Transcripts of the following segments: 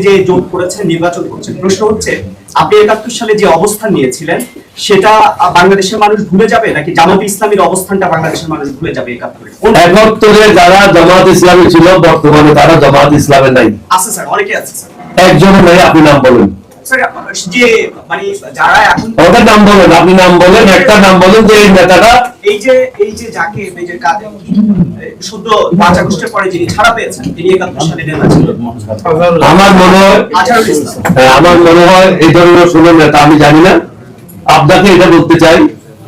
যে জোট করেছেন, নির্বাচন করছেন, প্রশ্ন হচ্ছে আপনি ৭১ সালে যে অবস্থান নিয়েছিলেন সেটা বাংলাদেশের মানুষ ভুলে যাবে নাকি জামাতে ইসলামীর অবস্থানটা বাংলাদেশের মানুষ ভুলে যাবে? ৭১ যারা জামাত ইসলামী ছিল বর্তমানে তারা জামাত ইসলামে নাই। আছে স্যার, অনেকে আছে স্যার। একজনও নাই। আপনি নাম বলেন স্যার, যে মানে যারা এখন ওদের নাম বলেন, আপনি নাম বলেন, একটা নাম বলেন যে এই নেতাটা এই যে যাকে এই যে শুদ্ধ ৫ আগস্টের পরে যিনি ছাড়া পেয়েছেন তিনি ৭১ সালে নেতা ছিলেন। আমার মনে হয় এই ধরনের শুনুন নেতা আমি জানি না। আপনাকে এটা বলতে চাই,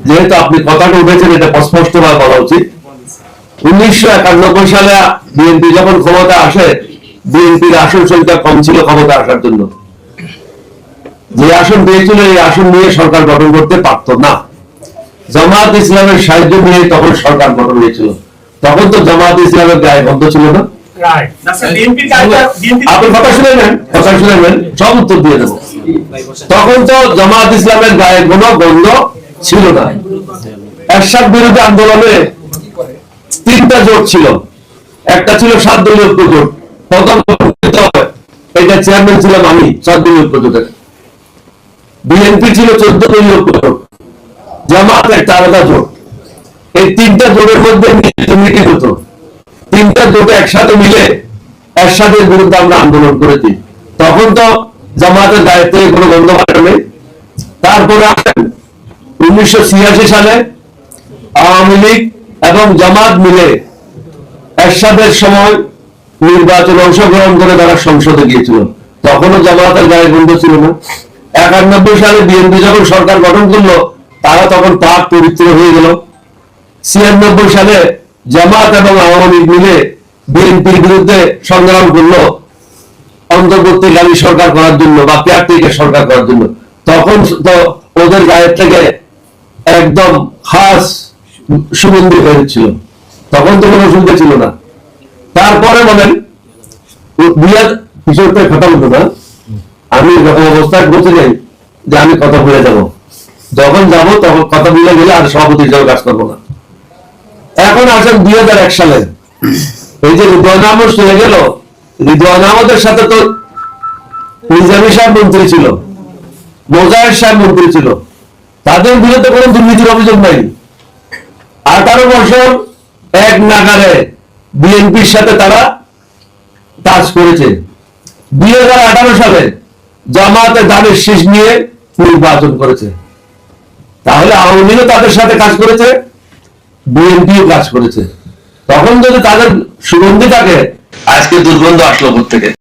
যেহেতু আপনি কথাটা উঠেছেন এটা স্পষ্ট ভাবে বলা উচিত। ১৯৯১ সালে বিএনপি যখন ক্ষমতা আসে, বিএনপির আসন সংখ্যা কম ছিল ক্ষমতা আসার জন্য। যে আসন পেয়েছিল এই আসন নিয়ে সরকার গঠন করতে পারত না। জামাত ইসলামের সাহায্য নিয়ে তখন সরকার গঠন হয়েছিল। তখন তো জামাত ইসলামের গায়ে বন্ধ ছিল না। আপনি কথা শুনে নেন, সব উত্তর দিয়ে দেবো। তখন তো জামাত ইসলামের গায়ে কোনো গন্ধ ছিল না। এরশাদ বিরোধী আন্দোলনে ৩টা জোট ছিল। একটা ছিল ৭ দলীয় ঐক্য জোট, প্রথম এটা চেয়ারম্যান ছিলাম আমি ৭ দলীয় ঐক্য জোটের। বিএনপি ছিল ১৪ দলীয় ঐক্য জোট, জামাত একটা আলাদা জোট। এই ৩টা জোটের মধ্যে মিটিং হতো। ৩টা জোটে একসাথে মিলে এরশাদের বিরুদ্ধে আমরা আন্দোলন করেছি। তখন তো জামাতের দায়িত্বে কোনো গন্ধ নেই। তারপরে ১৯৮৬ সালে আওয়ামী লীগ এবং জামাত মিলে এরশাদের সময় নির্বাচনে অংশগ্রহণ করে তারা সংসদে গিয়েছিল। তখনও জামাতের গায়ে গন্ধ ছিল না। ৯১ সালে বিএনপি যখন সরকার গঠন করলো তারা তখন পাক পবিত্র হয়ে গেল। ৯৬ সালে জামাত এবং আওয়ামী লীগ মিলে বিএনপির বিরুদ্ধে সংগ্রাম করলো অন্তর্বর্তীকালীন সরকার করার জন্য বা কেয়ারটেকার সরকার করার জন্য। তখন তো ওদের গায়ের থেকে একদম খাস সুগন্ধি হয়েছিল। তখন তো কোনো অসুবিধা ছিল না। তারপরে বলেন কিশোরকে কথা বলতো না, আমি যখন অবস্থায় বলতে যাই যে আমি কথা ভুলে যাব, যখন যাব তখন কথা ভুলে গেলে আর সভাপতি হিসাবে কাজ করবো না। এখন আসেন ২০০১ সালে এই যে রিদওয়ান আহমদ চলে গেল, রিদওয়ান আহমদের সাথে তো নিজামী সাহেব মন্ত্রী ছিল, মোজাহির সাহেব মন্ত্রী ছিল। তাদের বিরুদ্ধে কোনো দুর্নীতির অভিযোগ নাই। ১৮ বছর এক নাগারে বিএনপির সাথে তারা কাজ করেছে। ২০১৮ সালে জামাতে দানের শীষ নিয়ে নির্বাচন করেছে। তাহলে আওয়ামী লীগও তাদের সাথে কাজ করেছে, বিএনপিও কাজ করেছে। তখন যদি তাদের সুগন্ধি থাকে, আজকে দুর্গন্ধ আসলো থেকে।